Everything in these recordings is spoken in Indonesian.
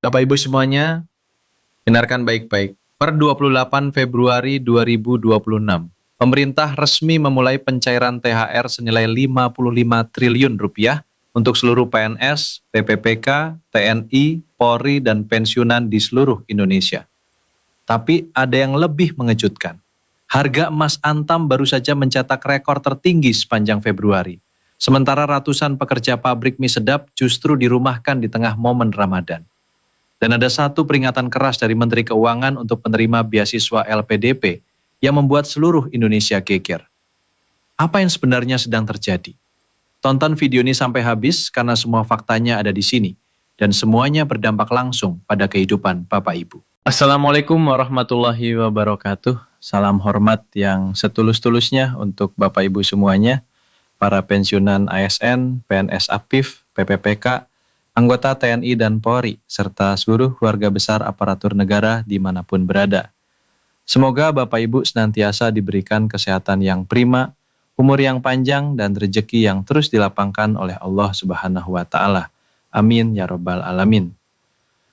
Bapak Ibu semuanya, dengarkan baik-baik. Per 28 Februari 2026, pemerintah resmi memulai pencairan THR senilai 55 triliun rupiah untuk seluruh PNS, PPPK, TNI, Polri, dan pensiunan di seluruh Indonesia. Tapi ada yang lebih mengejutkan. Harga emas Antam baru saja mencetak rekor tertinggi sepanjang Februari. Sementara ratusan pekerja pabrik mie sedap justru dirumahkan di tengah momen Ramadan. Dan ada satu peringatan keras dari Menteri Keuangan untuk penerima beasiswa LPDP yang membuat seluruh Indonesia geger. Apa yang sebenarnya sedang terjadi? Tonton video ini sampai habis karena semua faktanya ada di sini. Dan semuanya berdampak langsung pada kehidupan Bapak Ibu. Assalamualaikum warahmatullahi wabarakatuh. Salam hormat yang setulus-tulusnya untuk Bapak Ibu semuanya, para pensiunan ASN, PNS aktif, PPPK, anggota TNI dan Polri, serta seluruh keluarga besar aparatur negara dimanapun berada. Semoga Bapak Ibu senantiasa diberikan kesehatan yang prima, umur yang panjang, dan rezeki yang terus dilapangkan oleh Allah Subhanahu wa Ta'ala. Amin ya Rabbal 'Alamin.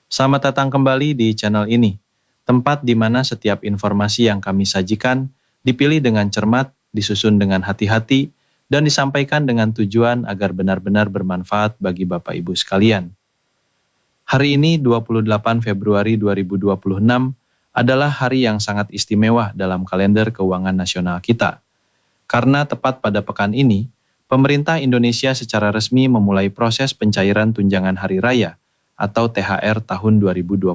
Selamat datang kembali di channel ini, tempat di mana setiap informasi yang kami sajikan dipilih dengan cermat, disusun dengan hati-hati, dan disampaikan dengan tujuan agar benar-benar bermanfaat bagi Bapak Ibu sekalian. Hari ini 28 Februari 2026 adalah hari yang sangat istimewa dalam kalender keuangan nasional kita. Karena tepat pada pekan ini, pemerintah Indonesia secara resmi memulai proses pencairan tunjangan hari raya atau THR tahun 2026.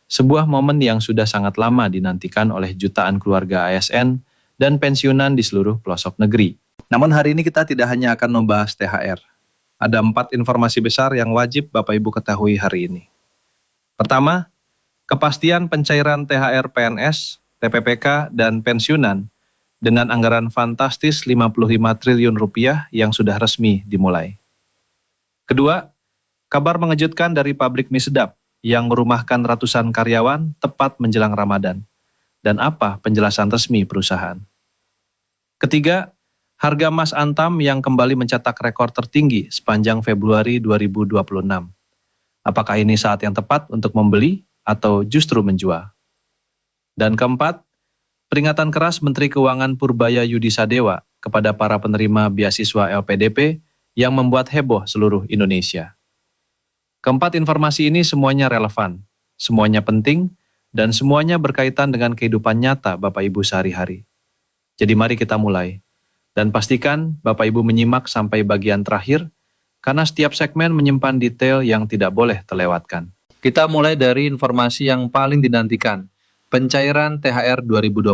Sebuah momen yang sudah sangat lama dinantikan oleh jutaan keluarga ASN dan pensiunan di seluruh pelosok negeri. Namun hari ini kita tidak hanya akan membahas THR. Ada 4 informasi besar yang wajib Bapak Ibu ketahui hari ini. Pertama, kepastian pencairan THR PNS, PPPK, dan pensiunan dengan anggaran fantastis 55 triliun rupiah yang sudah resmi dimulai. Kedua, kabar mengejutkan dari pabrik mie sedap yang merumahkan ratusan karyawan tepat menjelang Ramadan. Dan apa penjelasan resmi perusahaan? Ketiga, harga emas Antam yang kembali mencetak rekor tertinggi sepanjang Februari 2026. Apakah ini saat yang tepat untuk membeli atau justru menjual? Dan keempat, peringatan keras Menteri Keuangan Purbaya Yudi Sadewa kepada para penerima beasiswa LPDP yang membuat heboh seluruh Indonesia. Keempat informasi ini semuanya relevan, semuanya penting, dan semuanya berkaitan dengan kehidupan nyata Bapak Ibu sehari-hari. Jadi mari kita mulai. Dan pastikan Bapak Ibu menyimak sampai bagian terakhir, karena setiap segmen menyimpan detail yang tidak boleh terlewatkan. Kita mulai dari informasi yang paling dinantikan, pencairan THR 2026.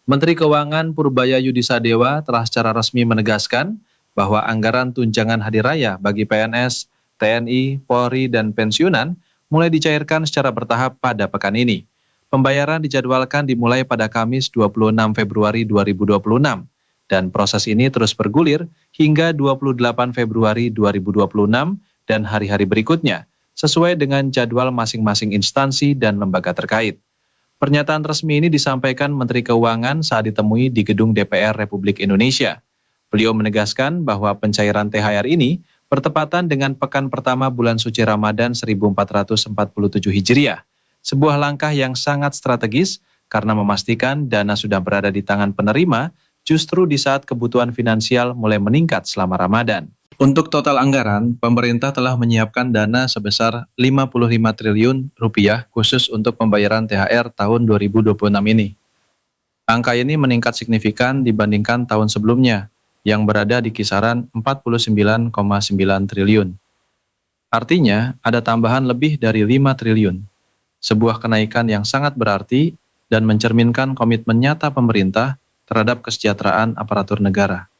Menteri Keuangan Purbaya Yudi Sadewa telah secara resmi menegaskan bahwa anggaran tunjangan hari raya bagi PNS, TNI, Polri, dan pensiunan mulai dicairkan secara bertahap pada pekan ini. Pembayaran dijadwalkan dimulai pada Kamis 26 Februari 2026. Dan proses ini terus bergulir hingga 28 Februari 2026 dan hari-hari berikutnya, sesuai dengan jadwal masing-masing instansi dan lembaga terkait. Pernyataan resmi ini disampaikan Menteri Keuangan saat ditemui di Gedung DPR Republik Indonesia. Beliau menegaskan bahwa pencairan THR ini bertepatan dengan pekan pertama bulan suci Ramadan 1447 Hijriah, sebuah langkah yang sangat strategis karena memastikan dana sudah berada di tangan penerima justru di saat kebutuhan finansial mulai meningkat selama Ramadan. Untuk total anggaran, pemerintah telah menyiapkan dana sebesar 55 triliun rupiah khusus untuk pembayaran THR tahun 2026 ini. Angka ini meningkat signifikan dibandingkan tahun sebelumnya, yang berada di kisaran 49,9 triliun. Artinya, ada tambahan lebih dari 5 triliun. Sebuah kenaikan yang sangat berarti dan mencerminkan komitmen nyata pemerintah terhadap kesejahteraan aparatur negara.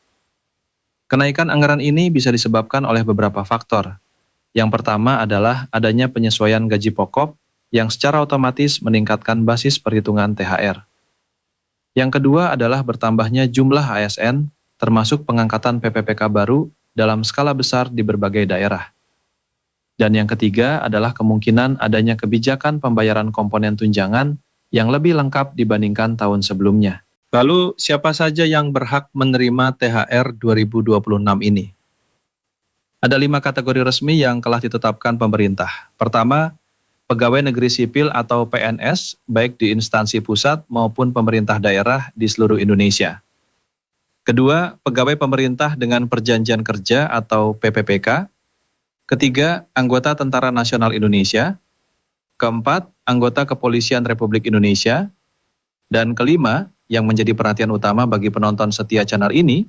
Kenaikan anggaran ini bisa disebabkan oleh beberapa faktor. Yang pertama adalah adanya penyesuaian gaji pokok yang secara otomatis meningkatkan basis perhitungan THR. Yang kedua adalah bertambahnya jumlah ASN, termasuk pengangkatan PPPK baru dalam skala besar di berbagai daerah. Dan yang ketiga adalah kemungkinan adanya kebijakan pembayaran komponen tunjangan yang lebih lengkap dibandingkan tahun sebelumnya. Lalu, siapa saja yang berhak menerima THR 2026 ini? Ada 5 kategori resmi yang telah ditetapkan pemerintah. Pertama, pegawai negeri sipil atau PNS, baik di instansi pusat maupun pemerintah daerah di seluruh Indonesia. Kedua, pegawai pemerintah dengan perjanjian kerja atau PPPK. Ketiga, anggota Tentara Nasional Indonesia. Keempat, anggota Kepolisian Republik Indonesia. Dan kelima, yang menjadi perhatian utama bagi penonton setia channel ini,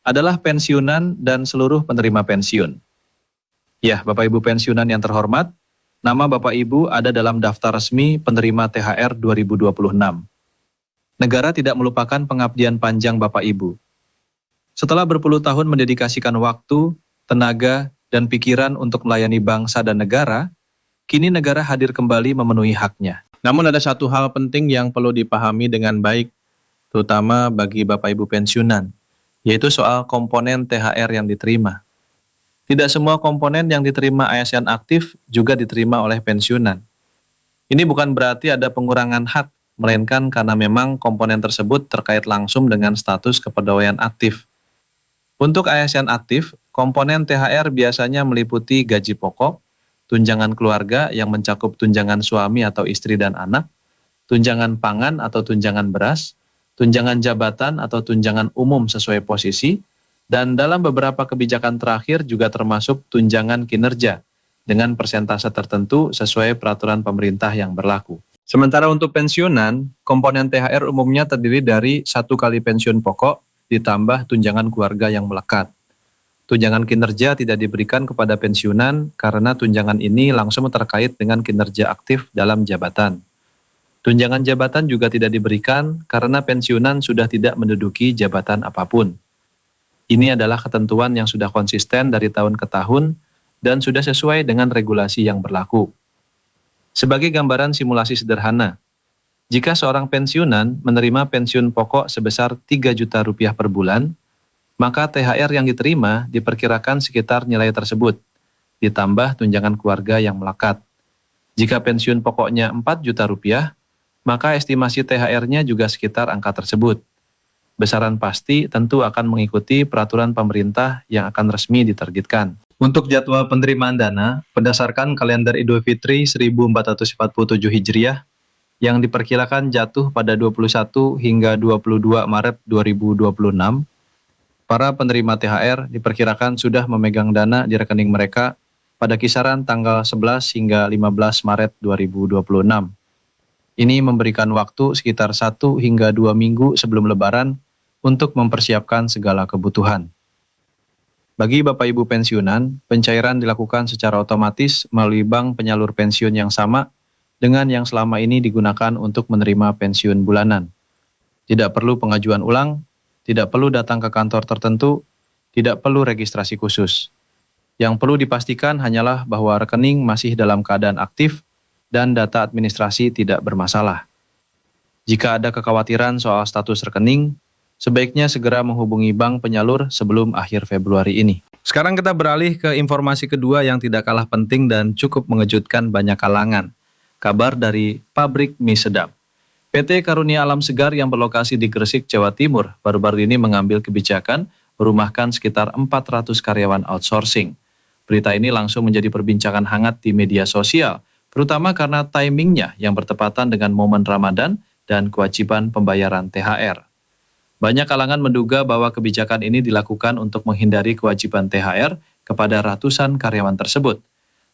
adalah pensiunan dan seluruh penerima pensiun. Ya, Bapak Ibu pensiunan yang terhormat, nama Bapak Ibu ada dalam daftar resmi penerima THR 2026. Negara tidak melupakan pengabdian panjang Bapak Ibu. Setelah berpuluh tahun mendedikasikan waktu, tenaga, dan pikiran untuk melayani bangsa dan negara, kini negara hadir kembali memenuhi haknya. Namun ada satu hal penting yang perlu dipahami dengan baik, terutama bagi Bapak Ibu pensiunan, yaitu soal komponen THR yang diterima. Tidak semua komponen yang diterima ASN aktif juga diterima oleh pensiunan. Ini bukan berarti ada pengurangan hak, melainkan karena memang komponen tersebut terkait langsung dengan status kepegawaian aktif. Untuk ASN aktif, komponen THR biasanya meliputi gaji pokok, tunjangan keluarga yang mencakup tunjangan suami atau istri dan anak, tunjangan pangan atau tunjangan beras, tunjangan jabatan atau tunjangan umum sesuai posisi, dan dalam beberapa kebijakan terakhir juga termasuk tunjangan kinerja dengan persentase tertentu sesuai peraturan pemerintah yang berlaku. Sementara untuk pensiunan, komponen THR umumnya terdiri dari 1 kali pensiun pokok ditambah tunjangan keluarga yang melekat. Tunjangan kinerja tidak diberikan kepada pensiunan karena tunjangan ini langsung terkait dengan kinerja aktif dalam jabatan. Tunjangan jabatan juga tidak diberikan karena pensiunan sudah tidak menduduki jabatan apapun. Ini adalah ketentuan yang sudah konsisten dari tahun ke tahun dan sudah sesuai dengan regulasi yang berlaku. Sebagai gambaran simulasi sederhana, jika seorang pensiunan menerima pensiun pokok sebesar 3 juta rupiah per bulan, maka THR yang diterima diperkirakan sekitar nilai tersebut, ditambah tunjangan keluarga yang melekat. Jika pensiun pokoknya 4 juta rupiah, maka estimasi THR-nya juga sekitar angka tersebut. Besaran pasti tentu akan mengikuti peraturan pemerintah yang akan resmi ditargetkan. Untuk jadwal penerimaan dana, berdasarkan kalender Idul Fitri 1447 Hijriah, yang diperkirakan jatuh pada 21 hingga 22 Maret 2026, para penerima THR diperkirakan sudah memegang dana di rekening mereka pada kisaran tanggal 11 hingga 15 Maret 2026. Ini memberikan waktu sekitar 1 hingga 2 minggu sebelum Lebaran untuk mempersiapkan segala kebutuhan. Bagi Bapak Ibu pensiunan, pencairan dilakukan secara otomatis melalui bank penyalur pensiun yang sama dengan yang selama ini digunakan untuk menerima pensiun bulanan. Tidak perlu pengajuan ulang, tidak perlu datang ke kantor tertentu, tidak perlu registrasi khusus. Yang perlu dipastikan hanyalah bahwa rekening masih dalam keadaan aktif dan data administrasi tidak bermasalah. Jika ada kekhawatiran soal status rekening, sebaiknya segera menghubungi bank penyalur sebelum akhir Februari ini. Sekarang kita beralih ke informasi kedua yang tidak kalah penting dan cukup mengejutkan banyak kalangan. Kabar dari pabrik mie sedap. PT Karunia Alam Segar yang berlokasi di Gresik, Jawa Timur, baru-baru ini mengambil kebijakan merumahkan sekitar 400 karyawan outsourcing. Berita ini langsung menjadi perbincangan hangat di media sosial, terutama karena timingnya yang bertepatan dengan momen Ramadan dan kewajiban pembayaran THR. Banyak kalangan menduga bahwa kebijakan ini dilakukan untuk menghindari kewajiban THR kepada ratusan karyawan tersebut.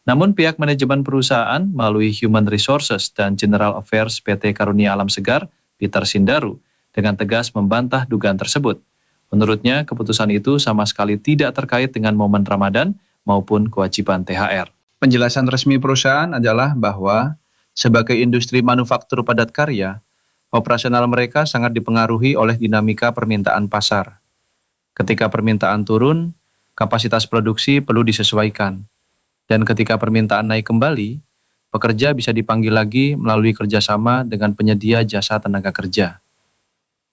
Namun pihak manajemen perusahaan melalui Human Resources dan General Affairs PT Karunia Alam Segar, Peter Sindaru, dengan tegas membantah dugaan tersebut. Menurutnya, keputusan itu sama sekali tidak terkait dengan momen Ramadan maupun kewajiban THR. Penjelasan resmi perusahaan adalah bahwa sebagai industri manufaktur padat karya, operasional mereka sangat dipengaruhi oleh dinamika permintaan pasar. Ketika permintaan turun, kapasitas produksi perlu disesuaikan. Dan ketika permintaan naik kembali, pekerja bisa dipanggil lagi melalui kerjasama dengan penyedia jasa tenaga kerja.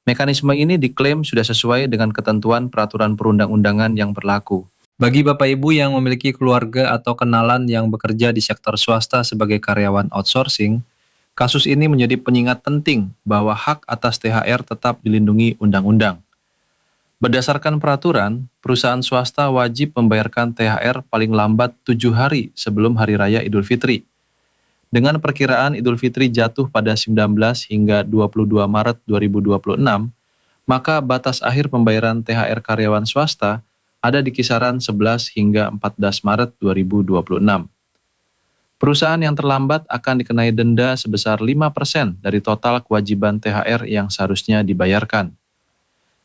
Mekanisme ini diklaim sudah sesuai dengan ketentuan peraturan perundang-undangan yang berlaku. Bagi Bapak Ibu yang memiliki keluarga atau kenalan yang bekerja di sektor swasta sebagai karyawan outsourcing, kasus ini menjadi pengingat penting bahwa hak atas THR tetap dilindungi undang-undang. Berdasarkan peraturan, perusahaan swasta wajib membayarkan THR paling lambat 7 hari sebelum Hari Raya Idul Fitri. Dengan perkiraan Idul Fitri jatuh pada 19 hingga 22 Maret 2026, maka batas akhir pembayaran THR karyawan swasta ada di kisaran 11 hingga 14 Maret 2026. Perusahaan yang terlambat akan dikenai denda sebesar 5% dari total kewajiban THR yang seharusnya dibayarkan.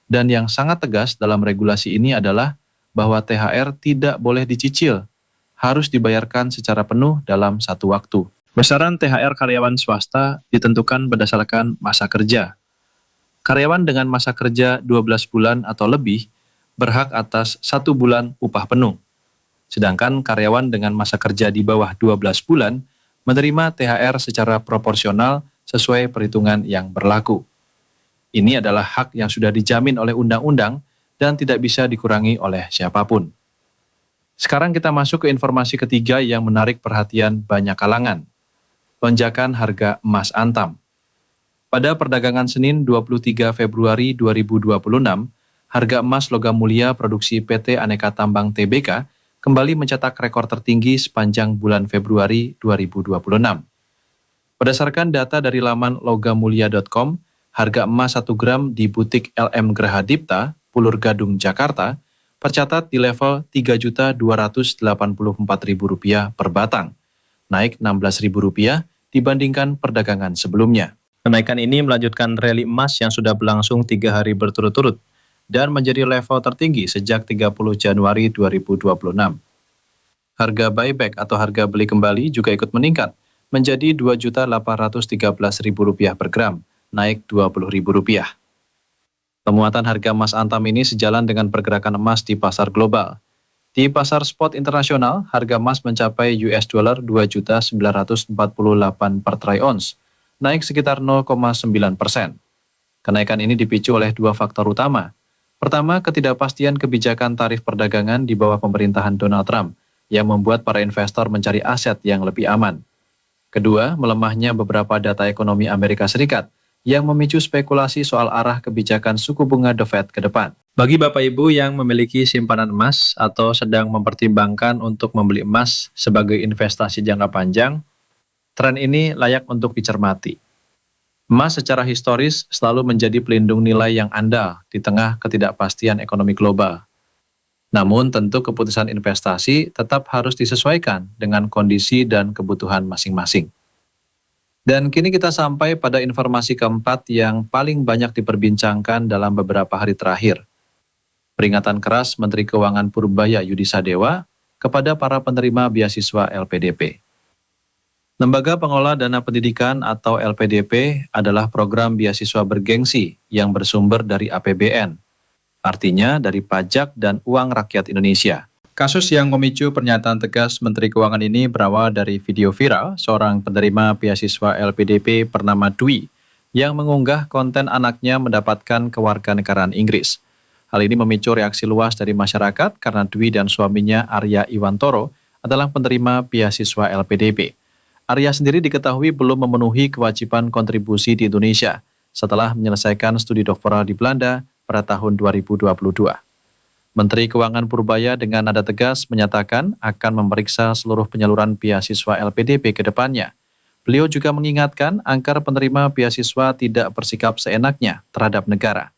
Dan yang sangat tegas dalam regulasi ini adalah bahwa THR tidak boleh dicicil, harus dibayarkan secara penuh dalam satu waktu. Besaran THR karyawan swasta ditentukan berdasarkan masa kerja. Karyawan dengan masa kerja 12 bulan atau lebih berhak atas 1 bulan upah penuh. Sedangkan karyawan dengan masa kerja di bawah 12 bulan menerima THR secara proporsional sesuai perhitungan yang berlaku. Ini adalah hak yang sudah dijamin oleh undang-undang dan tidak bisa dikurangi oleh siapapun. Sekarang kita masuk ke informasi ketiga yang menarik perhatian banyak kalangan. Lonjakan harga emas Antam. Pada perdagangan Senin 23 Februari 2026, harga emas logam mulia produksi PT Aneka Tambang Tbk kembali mencetak rekor tertinggi sepanjang bulan Februari 2026. Berdasarkan data dari laman logamulia.com, harga emas 1 gram di butik LM Graha Dipta, Pulur Gadung, Jakarta, tercatat di level Rp3.284.000 per batang, naik Rp16.000 dibandingkan perdagangan sebelumnya. Kenaikan ini melanjutkan rally emas yang sudah berlangsung 3 hari berturut-turut dan menjadi level tertinggi sejak 30 Januari 2026. Harga buyback atau harga beli kembali juga ikut meningkat menjadi Rp2.813.000 per gram, naik Rp20.000. Penguatan harga emas Antam ini sejalan dengan pergerakan emas di pasar global. Di pasar spot internasional, harga emas mencapai $2.948 per troy ounce, naik sekitar 0,9%. Kenaikan ini dipicu oleh 2 faktor utama. Pertama, ketidakpastian kebijakan tarif perdagangan di bawah pemerintahan Donald Trump yang membuat para investor mencari aset yang lebih aman. Kedua, melemahnya beberapa data ekonomi Amerika Serikat yang memicu spekulasi soal arah kebijakan suku bunga The Fed ke depan. Bagi Bapak Ibu yang memiliki simpanan emas atau sedang mempertimbangkan untuk membeli emas sebagai investasi jangka panjang, tren ini layak untuk dicermati. Emas secara historis selalu menjadi pelindung nilai yang andal di tengah ketidakpastian ekonomi global. Namun tentu keputusan investasi tetap harus disesuaikan dengan kondisi dan kebutuhan masing-masing. Dan kini kita sampai pada informasi keempat yang paling banyak diperbincangkan dalam beberapa hari terakhir. Peringatan keras Menteri Keuangan Purbaya Yudi Sadewa kepada para penerima beasiswa LPDP. Lembaga Pengelola Dana Pendidikan atau LPDP adalah program beasiswa bergengsi yang bersumber dari APBN, artinya dari pajak dan uang rakyat Indonesia. Kasus yang memicu pernyataan tegas Menteri Keuangan ini berawal dari video viral seorang penerima beasiswa LPDP bernama Dwi yang mengunggah konten anaknya mendapatkan kewarganegaraan Inggris. Hal ini memicu reaksi luas dari masyarakat karena Dwi dan suaminya Arya Iwantoro adalah penerima beasiswa LPDP. Arya sendiri diketahui belum memenuhi kewajiban kontribusi di Indonesia setelah menyelesaikan studi doktoral di Belanda pada tahun 2022. Menteri Keuangan Purbaya dengan nada tegas menyatakan akan memeriksa seluruh penyaluran beasiswa LPDP ke depannya. Beliau juga mengingatkan agar penerima beasiswa tidak bersikap seenaknya terhadap negara.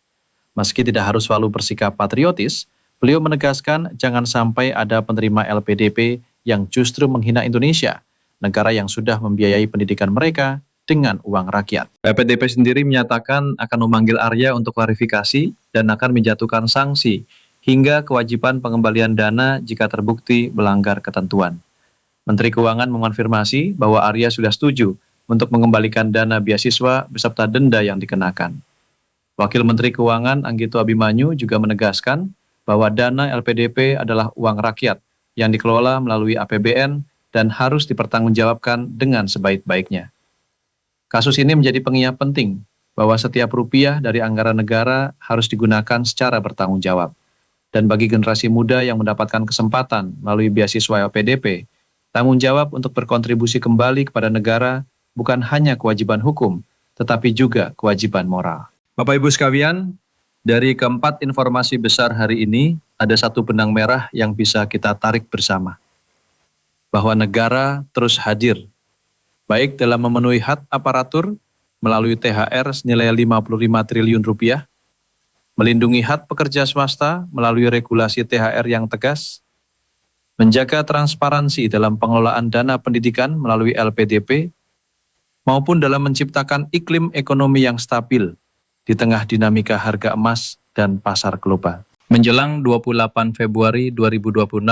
Meski tidak harus selalu bersikap patriotis, beliau menegaskan jangan sampai ada penerima LPDP yang justru menghina Indonesia, negara yang sudah membiayai pendidikan mereka dengan uang rakyat. LPDP sendiri menyatakan akan memanggil Arya untuk klarifikasi dan akan menjatuhkan sanksi hingga kewajiban pengembalian dana jika terbukti melanggar ketentuan. Menteri Keuangan mengonfirmasi bahwa Arya sudah setuju untuk mengembalikan dana beasiswa beserta denda yang dikenakan. Wakil Menteri Keuangan Anggito Abimanyu juga menegaskan bahwa dana LPDP adalah uang rakyat yang dikelola melalui APBN dan harus dipertanggungjawabkan dengan sebaik-baiknya. Kasus ini menjadi pengingat penting bahwa setiap rupiah dari anggaran negara harus digunakan secara bertanggung jawab. Dan bagi generasi muda yang mendapatkan kesempatan melalui beasiswa LPDP, tanggung jawab untuk berkontribusi kembali kepada negara bukan hanya kewajiban hukum, tetapi juga kewajiban moral. Bapak Ibu sekalian, Dari keempat informasi besar hari ini, ada satu benang merah yang bisa kita tarik bersama. Bahwa negara terus hadir, baik dalam memenuhi hak aparatur melalui THR senilai 55 triliun rupiah, melindungi hak pekerja swasta melalui regulasi THR yang tegas, menjaga transparansi dalam pengelolaan dana pendidikan melalui LPDP, maupun dalam menciptakan iklim ekonomi yang stabil di tengah dinamika harga emas dan pasar global. Menjelang 28 Februari 2026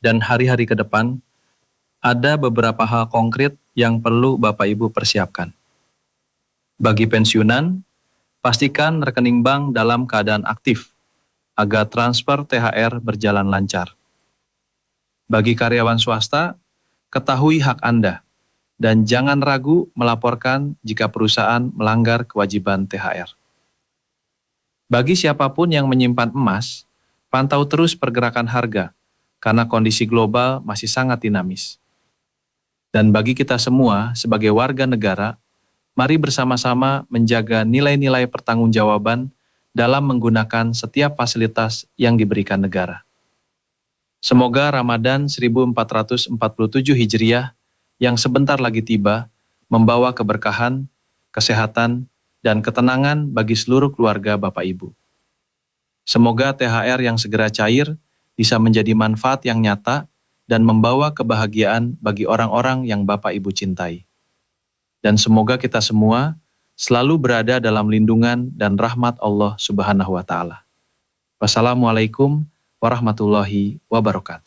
dan hari-hari ke depan, ada beberapa hal konkret yang perlu Bapak Ibu persiapkan. Bagi pensiunan, pastikan rekening bank dalam keadaan aktif agar transfer THR berjalan lancar. Bagi karyawan swasta, ketahui hak Anda dan jangan ragu melaporkan jika perusahaan melanggar kewajiban THR. Bagi siapapun yang menyimpan emas, pantau terus pergerakan harga karena kondisi global masih sangat dinamis. Dan bagi kita semua sebagai warga negara, mari bersama-sama menjaga nilai-nilai pertanggungjawaban dalam menggunakan setiap fasilitas yang diberikan negara. Semoga Ramadan 1447 Hijriah yang sebentar lagi tiba, membawa keberkahan, kesehatan, dan ketenangan bagi seluruh keluarga Bapak Ibu. Semoga THR yang segera cair bisa menjadi manfaat yang nyata dan membawa kebahagiaan bagi orang-orang yang Bapak Ibu cintai. Dan semoga kita semua selalu berada dalam lindungan dan rahmat Allah Subhanahu wa Ta'ala. Wassalamualaikum warahmatullahi wabarakatuh.